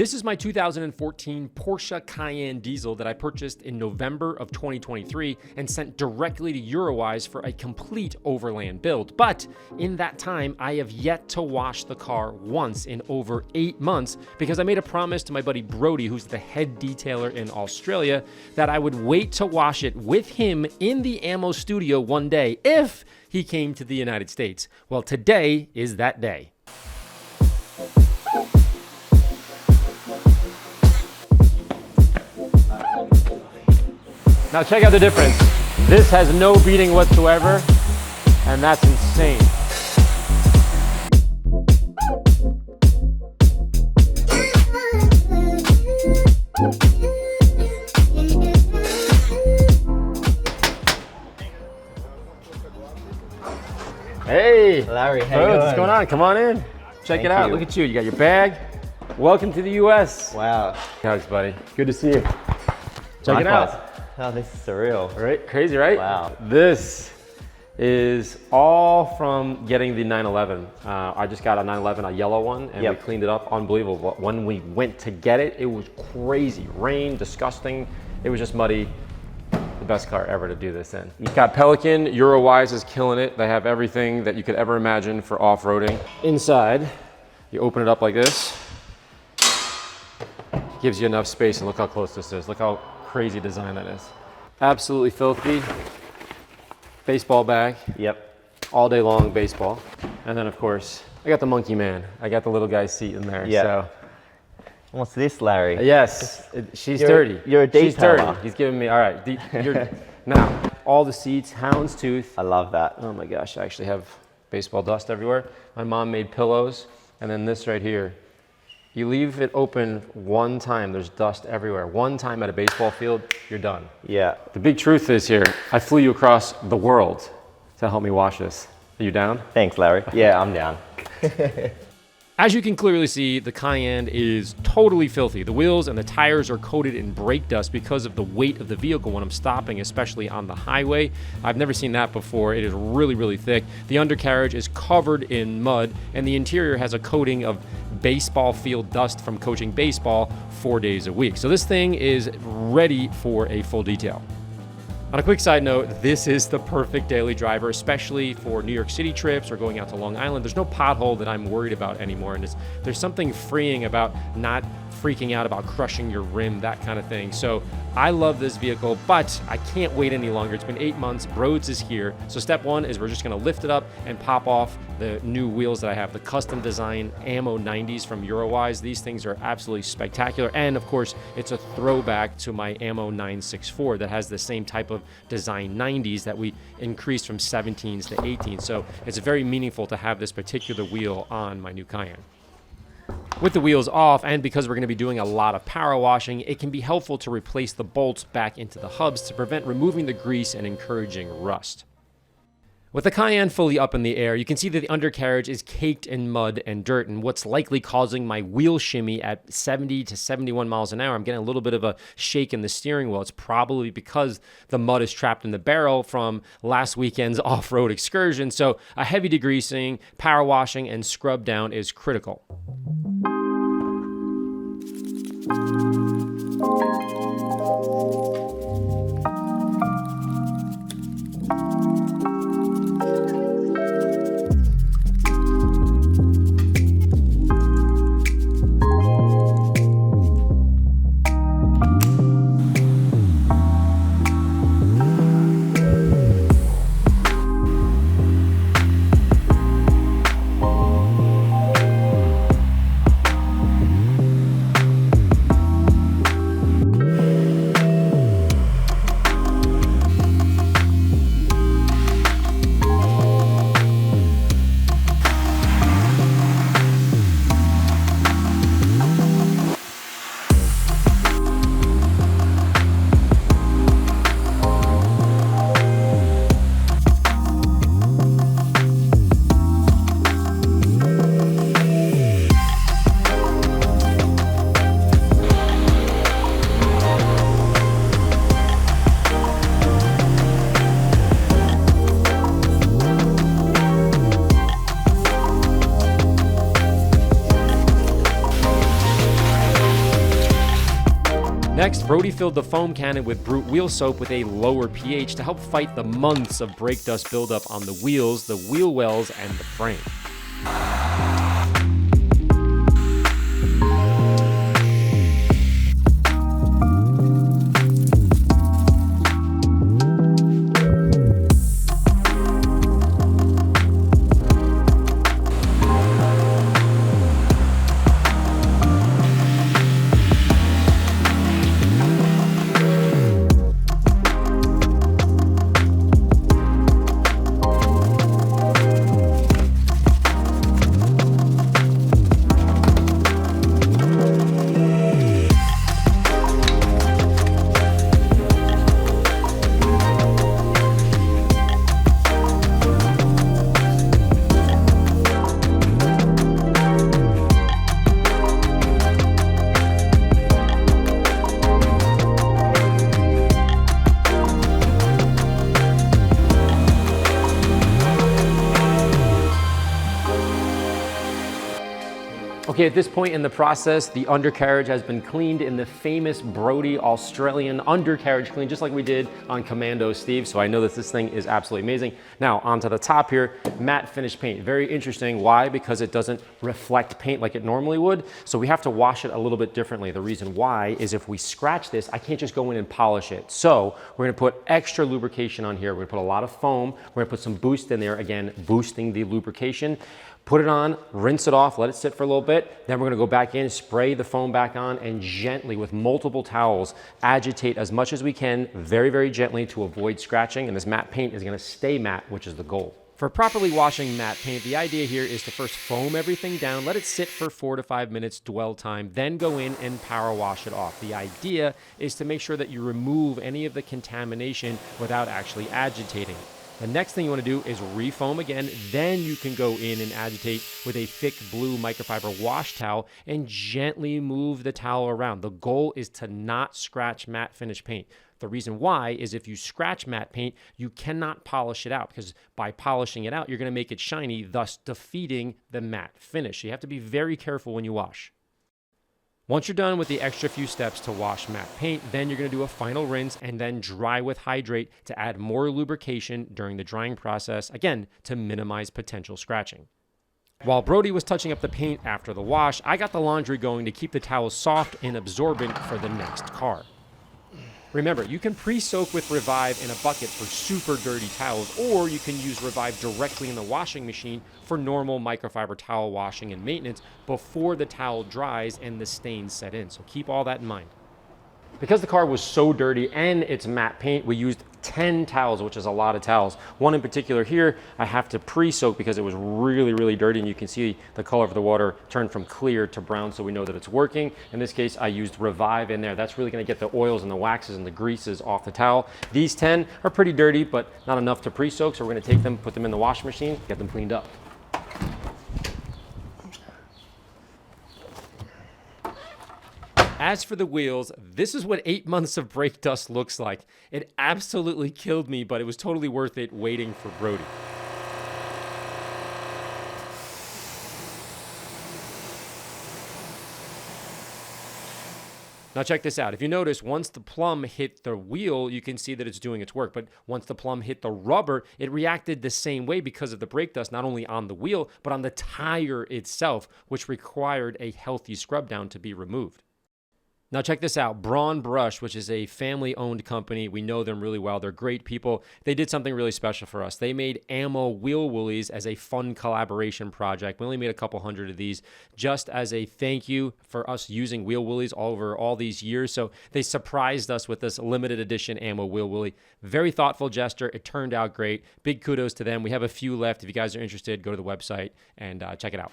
This is my 2014 Porsche Cayenne diesel that I purchased in November of 2023 and sent directly to Eurowise for a complete overland build. But in that time, I have yet to wash the car once in over 8 months because I made a promise to my buddy Brodie, who's the head detailer in Australia, that I would wait to wash it with him in the AMMO studio one day if he came to the United States. Well, today is that day. Now check out the difference. This has no beating whatsoever, and that's insane. Hey, Larry, how you doing? What's going on? Come on in. Check it out. Look at you. You got your bag. Welcome to the US. Wow. How's buddy? Good to see you. Check it out. Oh, this is surreal. Right? Crazy, right? Wow. This is all from getting the 911. I just got a 911, a yellow one, and we cleaned it up. Unbelievable. When we went to get it, it was crazy. Rain, disgusting. It was just muddy. The best car ever to do this in. You've got Pelican. Eurowise is killing it. They have everything that you could ever imagine for off-roading. Inside, you open it up like this. Gives you enough space, and look how close this is. Look how crazy design that is. Absolutely filthy. Baseball bag. Yep. All day long baseball. And then of course, I got the monkey man. I got the little guy's seat in there. Yeah. So. What's this, Larry? Yes, she's dirty. You're a detailer. She's dirty. He's giving me, all right. Now, all the seats, houndstooth. I love that. Oh my gosh, I actually have baseball dust everywhere. My mom made pillows. And then this right here. You leave it open one time, there's dust everywhere. One time at a baseball field, you're done. Yeah. The big truth is here, I flew you across the world to help me wash this. Are you down? Thanks, Larry. Yeah, I'm down. As you can clearly see, the Cayenne is totally filthy. The wheels and the tires are coated in brake dust because of the weight of the vehicle when I'm stopping, especially on the highway. I've never seen that before. It is really, really thick. The undercarriage is covered in mud, and the interior has a coating of baseball field dust from coaching baseball 4 days a week. So this thing is ready for a full detail. On a quick side note, this is the perfect daily driver, especially for New York City trips or going out to Long Island. There's no pothole that I'm worried about anymore. And there's something freeing about not freaking out about crushing your rim, that kind of thing. So I love this vehicle, but I can't wait any longer. It's been 8 months, Rhodes is here. So step one is we're just gonna lift it up and pop off the new wheels that I have, the custom design AMMO 90s from Eurowise. These things are absolutely spectacular. And of course, it's a throwback to my AMMO 964 that has the same type of design 90s that we increased from 17s to 18s. So it's very meaningful to have this particular wheel on my new Cayenne. With the wheels off, and because we're going to be doing a lot of power washing, it can be helpful to replace the bolts back into the hubs to prevent removing the grease and encouraging rust. With the Cayenne fully up in the air, you can see that the undercarriage is caked in mud and dirt, and what's likely causing my wheel shimmy at 70 to 71 miles an hour. I'm getting a little bit of a shake in the steering wheel. It's probably because the mud is trapped in the barrel from last weekend's off-road excursion, so a heavy degreasing, power washing, and scrub down is critical. Next, Brodie filled the foam cannon with Brute wheel soap with a lower pH to help fight the months of brake dust buildup on the wheels, the wheel wells, and the frame. Okay, at this point in the process, the undercarriage has been cleaned in the famous Brodie Australian undercarriage clean, just like we did on Commando Steve. So I know that this thing is absolutely amazing. Now, onto the top here, matte finish paint. Very interesting. Why? Because it doesn't reflect paint like it normally would. So we have to wash it a little bit differently. The reason why is if we scratch this, I can't just go in and polish it. So we're gonna put extra lubrication on here. We're gonna put a lot of foam. We're gonna put some boost in there, again, boosting the lubrication. Put it on, rinse it off, let it sit for a little bit. Then we're gonna go back in, spray the foam back on, and gently, with multiple towels, agitate as much as we can, very, very gently to avoid scratching. And this matte paint is gonna stay matte, which is the goal. For properly washing matte paint, the idea here is to first foam everything down, let it sit for 4 to 5 minutes dwell time, then go in and power wash it off. The idea is to make sure that you remove any of the contamination without actually agitating. The next thing you want to do is refoam again, then you can go in and agitate with a thick blue microfiber wash towel and gently move the towel around. The goal is to not scratch matte finish paint. The reason why is if you scratch matte paint, you cannot polish it out, because by polishing it out, you're going to make it shiny, thus defeating the matte finish. You have to be very careful when you wash. Once you're done with the extra few steps to wash matte paint, then you're going to do a final rinse and then dry with hydrate to add more lubrication during the drying process, again, to minimize potential scratching. While Brodie was touching up the paint after the wash, I got the laundry going to keep the towels soft and absorbent for the next car. Remember, you can pre-soak with Revive in a bucket for super dirty towels, or you can use Revive directly in the washing machine for normal microfiber towel washing and maintenance before the towel dries and the stains set in. So keep all that in mind. Because the car was so dirty and it's matte paint, we used 10 towels, which is a lot of towels. One in particular here, I have to pre-soak because it was really, really dirty, and you can see the color of the water turned from clear to brown, so we know that it's working. In this case, I used Revive in there. That's really gonna get the oils and the waxes and the greases off the towel. These 10 are pretty dirty, but not enough to pre-soak, so we're gonna take them, put them in the washing machine, get them cleaned up. As for the wheels, this is what 8 months of brake dust looks like. It absolutely killed me, but it was totally worth it waiting for Brodie. Now check this out. If you notice, once the plum hit the wheel, you can see that it's doing its work. But once the plum hit the rubber, it reacted the same way because of the brake dust, not only on the wheel, but on the tire itself, which required a healthy scrub down to be removed. Now check this out, Braun Brush, which is a family-owned company. We know them really well. They're great people. They did something really special for us. They made AMMO wheel woolies as a fun collaboration project. We only made a couple hundred of these just as a thank you for us using wheel woolies over all these years. So they surprised us with this limited edition AMMO wheel woolie. Very thoughtful gesture. It turned out great. Big kudos to them. We have a few left. If you guys are interested, go to the website and check it out.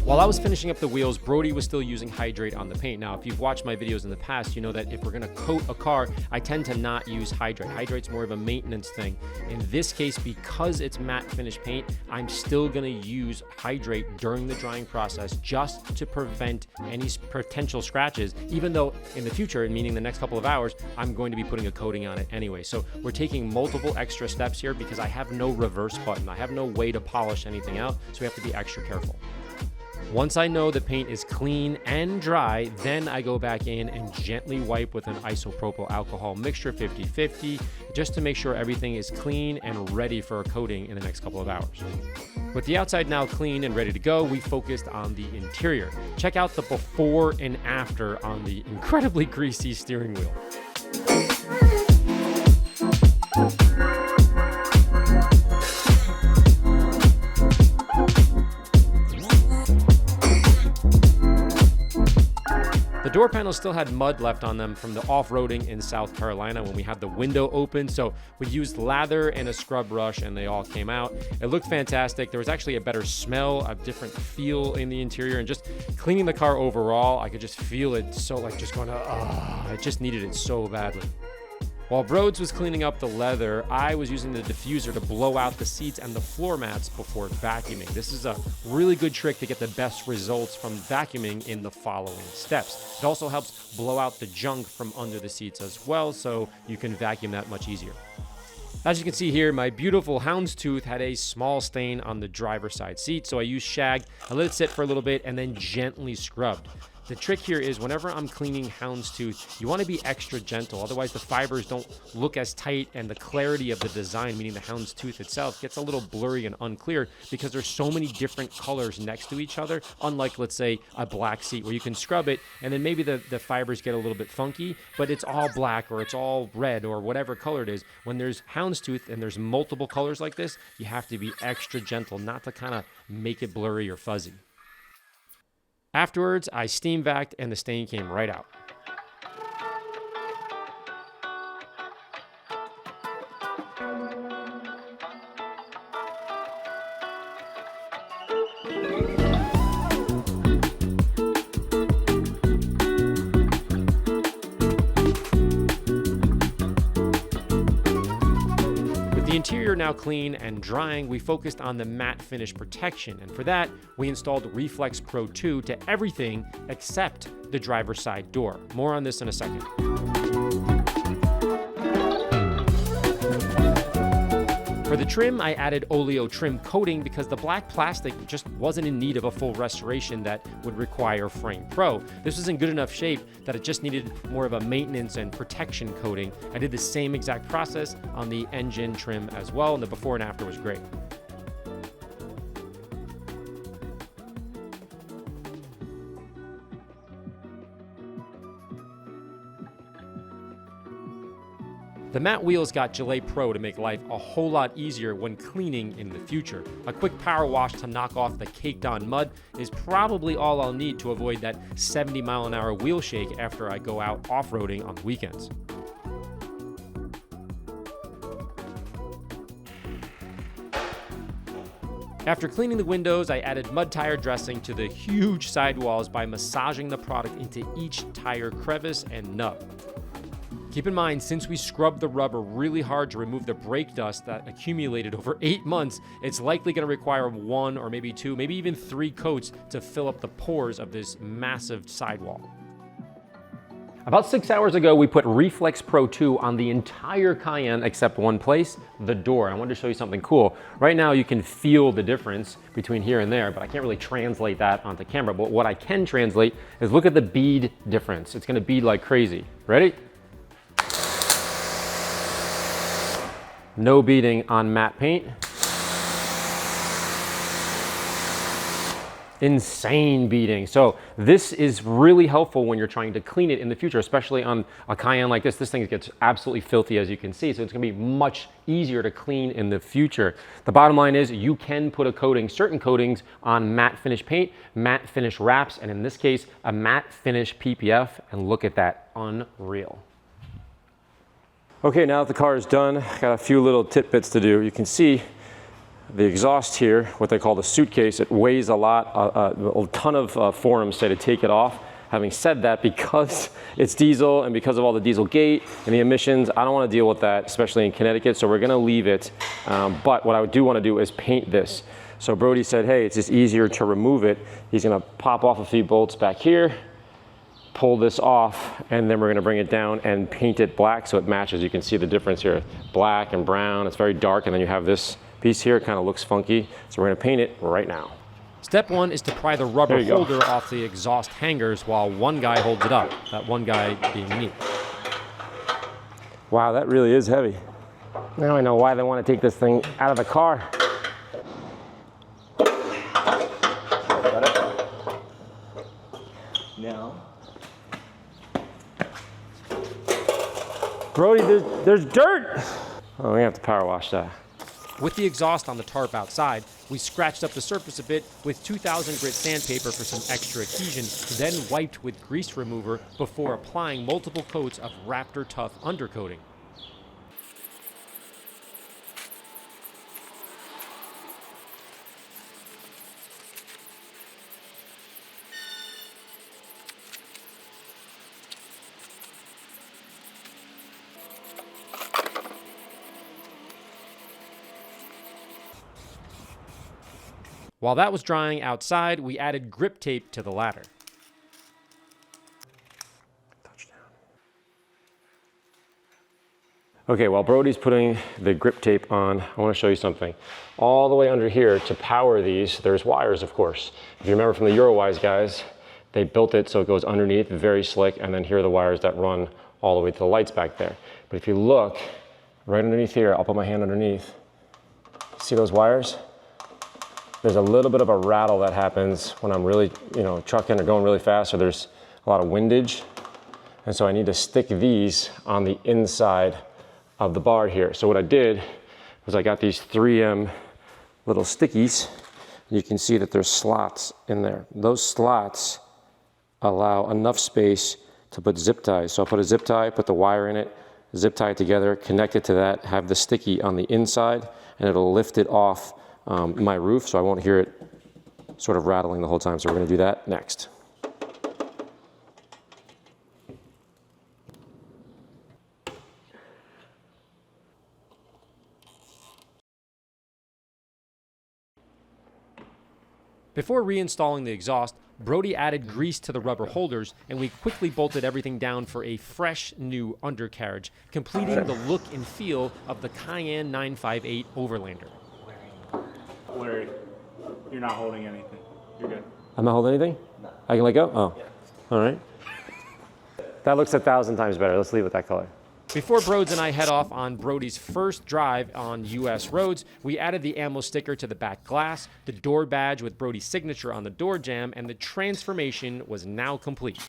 While While I was finishing up the wheels, Brodie was still using hydrate on the paint. Now, if you've watched my videos in the past, you know that if we're gonna coat a car, I tend to not use hydrate. Hydrate's more of a maintenance thing. In this case, because it's matte finish paint, I'm still gonna use hydrate during the drying process just to prevent any potential scratches, even though in the future, meaning the next couple of hours, I'm going to be putting a coating on it anyway. So we're taking multiple extra steps here because I have no reverse button. I have no way to polish anything out, so we have to be extra careful. Once I know the paint is clean and dry, then I go back in and gently wipe with an isopropyl alcohol mixture 50-50, just to make sure everything is clean and ready for a coating in the next couple of hours. With the outside now clean and ready to go, we focused on the interior. Check out the before and after on the incredibly greasy steering wheel. The door panels still had mud left on them from the off-roading in South Carolina when we had the window open, so we used lather and a scrub brush and they all came out. It looked fantastic. There was actually a better smell, a different feel in the interior, and just cleaning the car overall, I could just feel it so like just going, I just needed it so badly. While Brodie was cleaning up the leather, I was using the diffuser to blow out the seats and the floor mats before vacuuming. This is a really good trick to get the best results from vacuuming in the following steps. It also helps blow out the junk from under the seats as well, so you can vacuum that much easier. As you can see here, my beautiful houndstooth had a small stain on the driver's side seat, so I used shag, I let it sit for a little bit, and then gently scrubbed. The trick here is whenever I'm cleaning houndstooth, you want to be extra gentle. Otherwise, the fibers don't look as tight and the clarity of the design, meaning the houndstooth itself, gets a little blurry and unclear because there's so many different colors next to each other. Unlike, let's say, a black seat where you can scrub it and then maybe the fibers get a little bit funky, but it's all black or it's all red or whatever color it is. When there's houndstooth and there's multiple colors like this, you have to be extra gentle, not to kind of make it blurry or fuzzy. Afterwards, I steam vacuumed and the stain came right out. The interior now clean and drying, we focused on the matte finish protection, and for that, we installed Reflex Pro 2 to everything except the driver's side door. More on this in a second. For the trim, I added oleo trim coating because the black plastic just wasn't in need of a full restoration that would require Frame Pro. This was in good enough shape that it just needed more of a maintenance and protection coating. I did the same exact process on the engine trim as well, and the before and after was great. The matte wheels got Gelée Pro to make life a whole lot easier when cleaning in the future. A quick power wash to knock off the caked on mud is probably all I'll need to avoid that 70-mile-an-hour wheel shake after I go out off-roading on the weekends. After cleaning the windows, I added mud tire dressing to the huge sidewalls by massaging the product into each tire crevice and nub. Keep in mind, since we scrubbed the rubber really hard to remove the brake dust that accumulated over 8 months, it's likely going to require 1 or maybe 2, maybe even 3 coats to fill up the pores of this massive sidewall. About 6 hours ago, we put Reflex Pro 2 on the entire Cayenne except one place, the door. I wanted to show you something cool. Right now, you can feel the difference between here and there, but I can't really translate that onto camera. But what I can translate is look at the bead difference. It's going to bead like crazy. Ready? No beading on matte paint. Insane beading. So this is really helpful when you're trying to clean it in the future, especially on a Cayenne like this. This thing gets absolutely filthy, as you can see, so it's gonna be much easier to clean in the future. The bottom line is you can put a coating, certain coatings, on matte finish paint, matte finish wraps, and in this case, a matte finish PPF, and look at that, unreal. Okay, now that the car is done, got a few little tidbits to do. You can see the exhaust here, what they call the suitcase, it weighs a lot. A ton of forums say to take it off. Having said that, because it's diesel and because of all the diesel gate and the emissions, I don't want to deal with that, especially in Connecticut, so we're going to leave it. But what I do want to do is paint this. So Brodie said, hey, it's just easier to remove it. He's going to pop off a few bolts back here, pull this off, and then we're going to bring it down and paint it black so it matches. You can see the difference here, black and brown. It's very dark, and then you have this piece here. It kind of looks funky. So we're going to paint it right now. Step one is to pry the rubber holder off the exhaust hangers while one guy holds it up, that one guy being me. Wow, that really is heavy. Now I know why they want to take this thing out of the car. Got it? Now. Brodie, there's dirt! Oh, we have to power wash that. With the exhaust on the tarp outside, we scratched up the surface a bit with 2000 grit sandpaper for some extra adhesion, then wiped with grease remover before applying multiple coats of Raptor Tough undercoating. While that was drying outside, we added grip tape to the ladder. Touchdown. Okay, while Brodie's putting the grip tape on, I want to show you something. All the way under here to power these, there's wires, of course. If you remember from the Eurowise guys, they built it so it goes underneath, very slick, and then here are the wires that run all the way to the lights back there. But if you look right underneath here, I'll put my hand underneath. See those wires? There's a little bit of a rattle that happens when I'm really, trucking or going really fast, or there's a lot of windage. And so I need to stick these on the inside of the bar here. So what I did was I got these 3M little stickies. You can see that there's slots in there. Those slots allow enough space to put zip ties. So I'll put a zip tie, put the wire in it, zip tie it together, connect it to that, have the sticky on the inside, and it'll lift it off my roof, so I won't hear it sort of rattling the whole time. So we're going to do that next. Before reinstalling the exhaust, Brodie added grease to the rubber holders, and we quickly bolted everything down for a fresh new undercarriage, completing the look and feel of the Cayenne 958 Overlander. Larry, you're not holding anything. You're good. I'm not holding anything? No. I can let go? Oh. Yeah. All right. That looks 1,000 times better. Let's leave it that color. Before Brodes and I head off on Brodie's first drive on US roads, we added the AMMO sticker to the back glass, the door badge with Brodie's signature on the door jamb, and the transformation was now complete.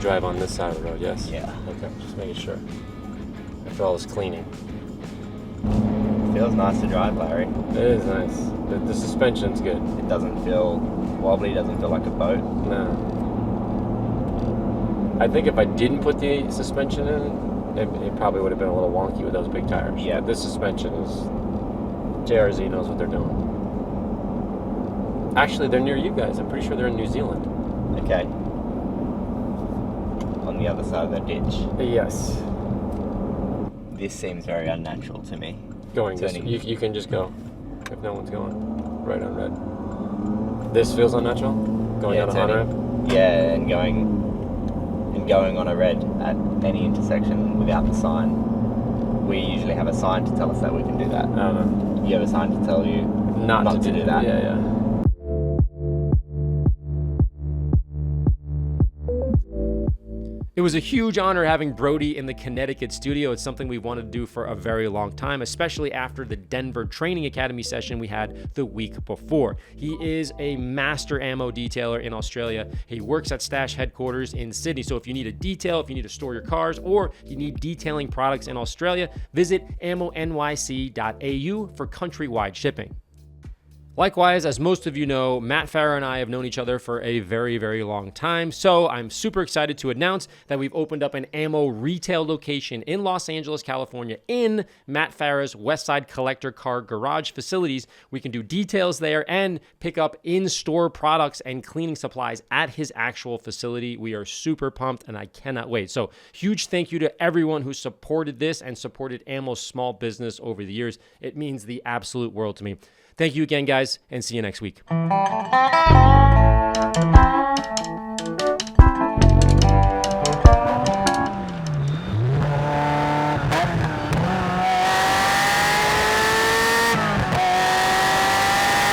Drive on this side of the road, yes? Yeah. Okay, just making sure. After all this cleaning. Feels nice to drive, Larry. It is nice. The suspension's good. It doesn't feel wobbly, doesn't feel like a boat. No. I think if I didn't put the suspension in, it probably would have been a little wonky with those big tires. Yeah. But this suspension is... JRZ knows what they're doing. Actually, they're near you guys. I'm pretty sure they're in New Zealand. Okay. On the other side of the ditch. Yes. This seems very unnatural to me. Going this, you can just go if no one's going. Right on red. This feels unnatural? Going down a hot ramp? Yeah, and going on a red at any intersection without the sign. We usually have a sign to tell us that we can do that. I don't know. You have a sign to tell you not to do that. Yeah. It was a huge honor having Brodie in the Connecticut studio. It's something we wanted to do for a very long time, especially after the Denver Training Academy session we had the week before. He is a master ammo detailer in Australia. He works at Stash headquarters in Sydney. So if you need a detail, if you need to store your cars, or you need detailing products in Australia, visit ammonyc.au for countrywide shipping. Likewise, as most of you know, Matt Farah and I have known each other for a very, very long time. So I'm super excited to announce that we've opened up an ammo retail location in Los Angeles, California, in Matt Farah's Westside Collector Car Garage facilities. We can do details there and pick up in-store products and cleaning supplies at his actual facility. We are super pumped and I cannot wait. So huge thank you to everyone who supported this and supported Ammo's small business over the years. It means the absolute world to me. Thank you again, guys, and see you next week.